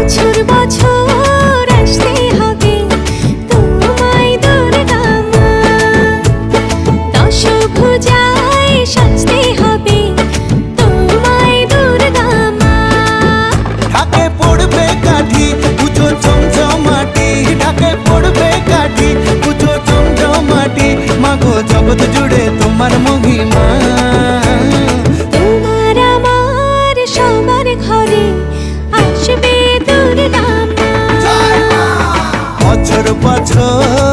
বছর বছর আসতে হবে তোমায় দুর্গা মা, দশভুজায় সাজতে হবে তোমায় দুর্গা মা। ঢাকে পড়বে কাঠি পুজো চমচমাটি, ঢাকে পড়বে কাঠি পুজো চমচমাটি, মাগো জগৎ জুড়ে তোমার মহিমা। তোমার আমার সবার ঘরে আসবে দুর্গা মা। বছর বছর